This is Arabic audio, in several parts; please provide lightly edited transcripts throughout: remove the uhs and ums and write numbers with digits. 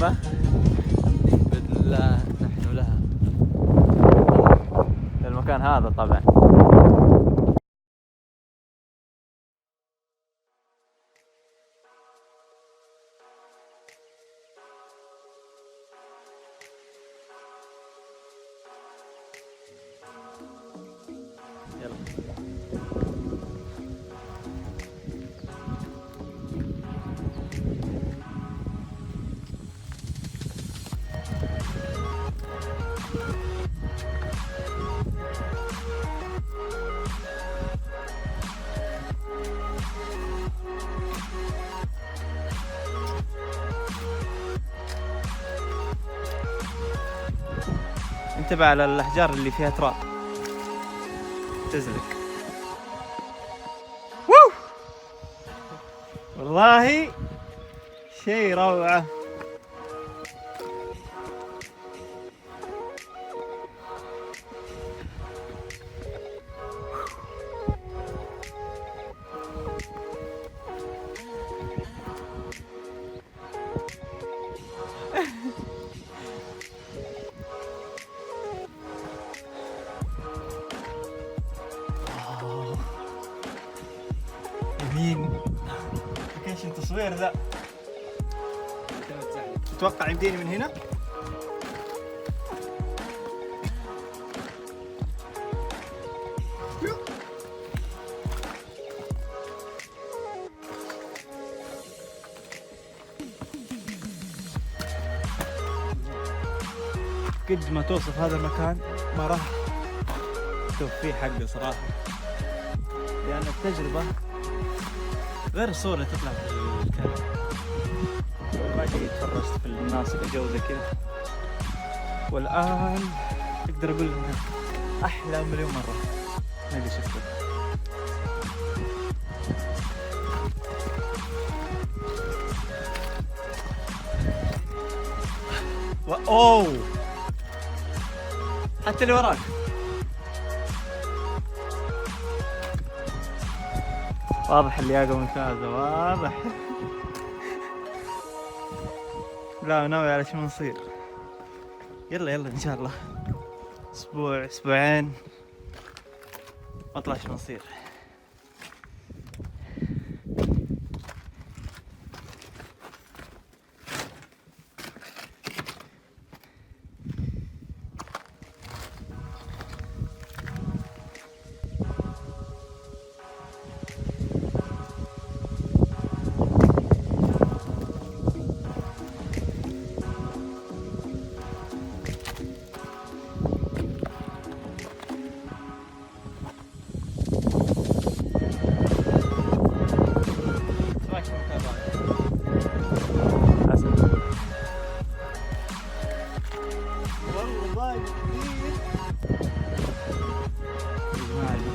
نعمة بالله نحن لها المكان هذا طبعا. يلا انتبه على الأحجار اللي فيها تراب تزلق. والله شيء روعة. يمين ايش التصوير ذا؟ اتوقع يمديني من هنا. قد ما توصف هذا المكان ما راح توفيه حقه صراحة، لأن التجربة غير الصورة اللي تطلع في الكاميرا. باقي تفرجت في الناس الجو زي كذا، والآن أقدر أقول إنها أحلى مليون مرة من اللي شفته. أوه حتى اللي وراك واضح اللياقة ممتازة، واضح. لا ناوي على شو نصير. يلا إن شاء الله أسبوع أسبوعين أطلع شو نصير.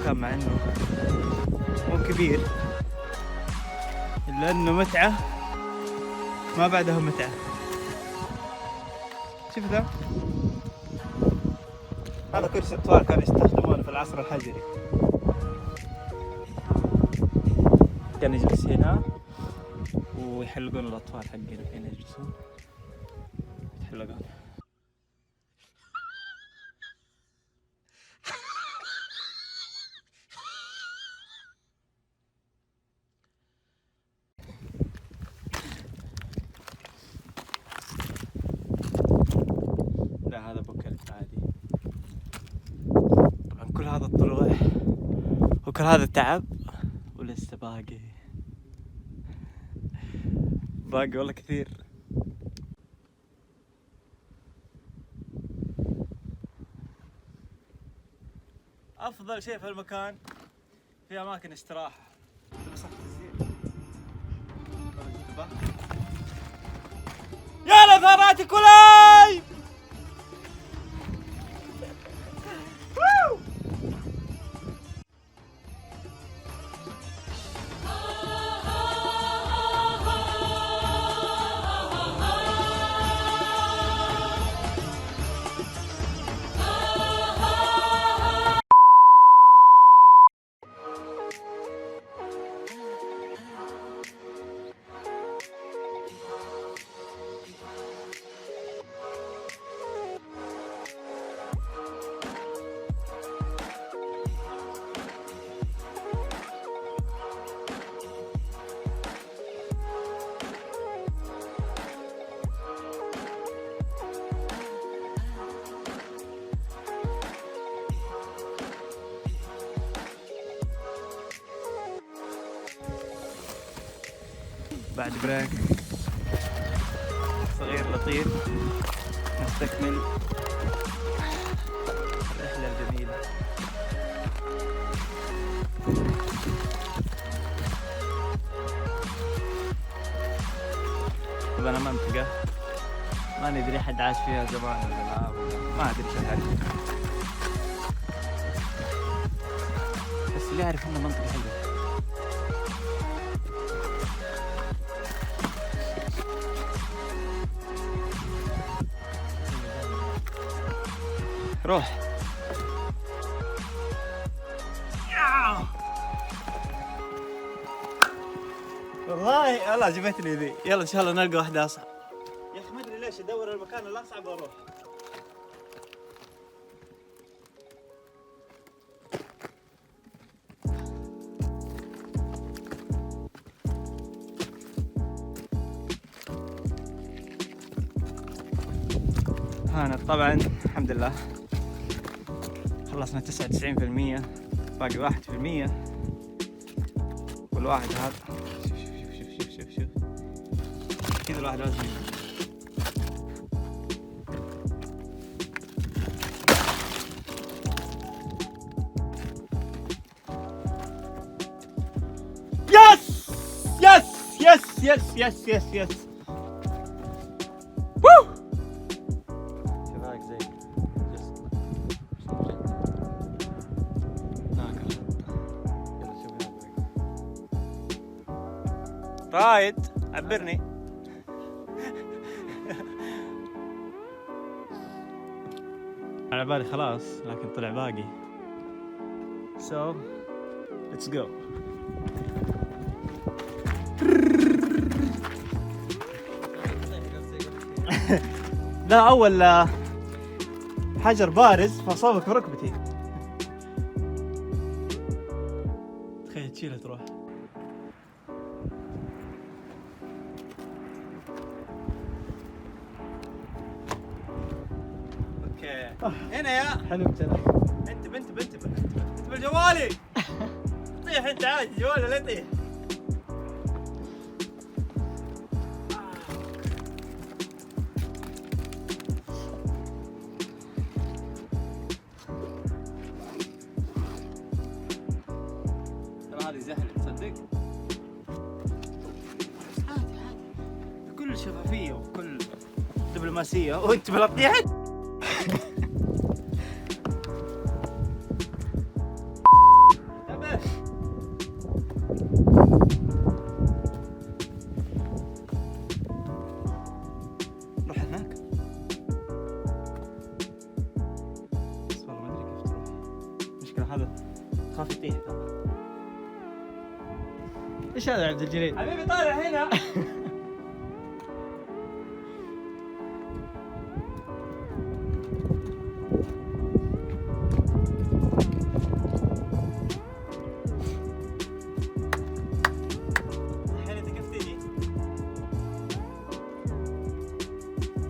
مع انه مو كبير الا انه متعة ما بعدها متعة. شوف ذا، هذا كرسي اطفال كانوا يستخدمونه في العصر الحجري، كان يجلس هنا ويحلقون الاطفال حقين هنا يجلسون يتحلقون. لا هذا بوكلت عادي. طبعا كل هذا الطلوع وكل هذا التعب ولسه باقي والله كثير. افضل شيء في المكان في اماكن استراحة. يا نظاراتي كلاي. بعد بريك صغير لطيف نستكمل الرحلة الجميلة. طبعا منطقة ما ندري حد عاش فيها زمان ولا لا، ما ادري شو الحل، بس اللي يعرف انه منطقة حلوة. روح والله عجبتني ذي. يلا ان شاء الله نلقى واحدة اصعب. يا اخي ما ادري ليش ادور المكان الاصعب واروح. هانت طبعا الحمد لله خلصنا 99%، باقي 1%. والواحد هذا شوف كذا الواحد لازم يس يس يس يس يس يس يس. رايد عبرني. على بالي خلاص لكن طلع باقي. So let's go. لا أول حجر بارز فصابك بركبتي. تخيل تشيلها تروح. هنا يا حلمت انا. انت بنت بالجوالي. طيح انت عادي جوالي لا يطيح. ترى هذه زحلة تصدق؟ عادي بكل شفافية وبكل دبلوماسية وانت بلا طيحت. روح هناك. بس والله ما ادري كيف تروح. المشكلة هذا خاف يطيح. ايش هذا يا عبد الجليل؟ حبيبي طالع هنا.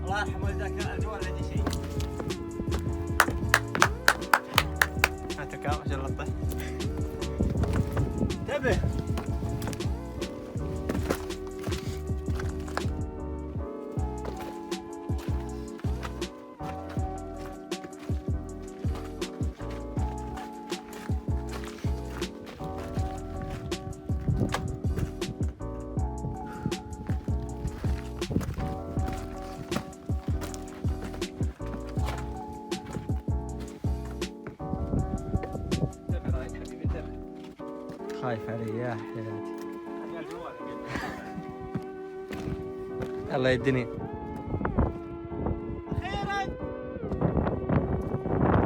الله يرحم والدك الجوال لا يجي شيء. هاتك ما شاء الله طيح. انتبه. خايف علي يا حياتي. الله يدني. اخيرا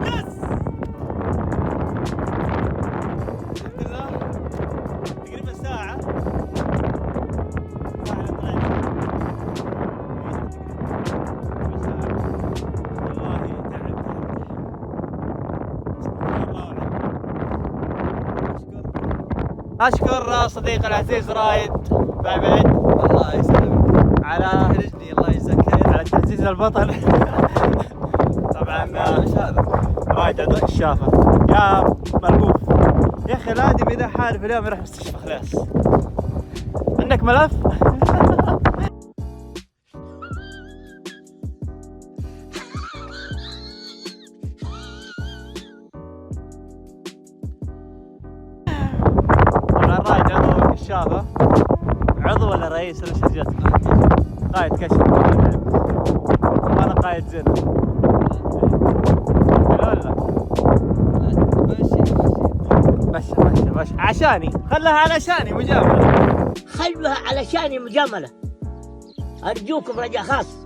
يس الحمد لله. تقريبا ساعة طلعنا. والله تعبت. أشكر صديقي العزيز رايد بعد الله يسلمك على رجلي الله يجزاك خير على تعزيز البطل. طبعا ايش هذا؟ رايد عندك الشافة يا مرقوف. يا أخي الآدمي إذا حالف اليوم يروح مستشفى خلاص. عندك ملف؟ طبعا الرائد عضو كشافة، عضو ولا رئيس ولا شجرتك؟ قائد كشف. وانا قائد زين. حلو ولا؟ ماشي عشاني، خلها علشاني مجاملة. خلوها علشان مجاملة، أرجوكم رجاء خاص.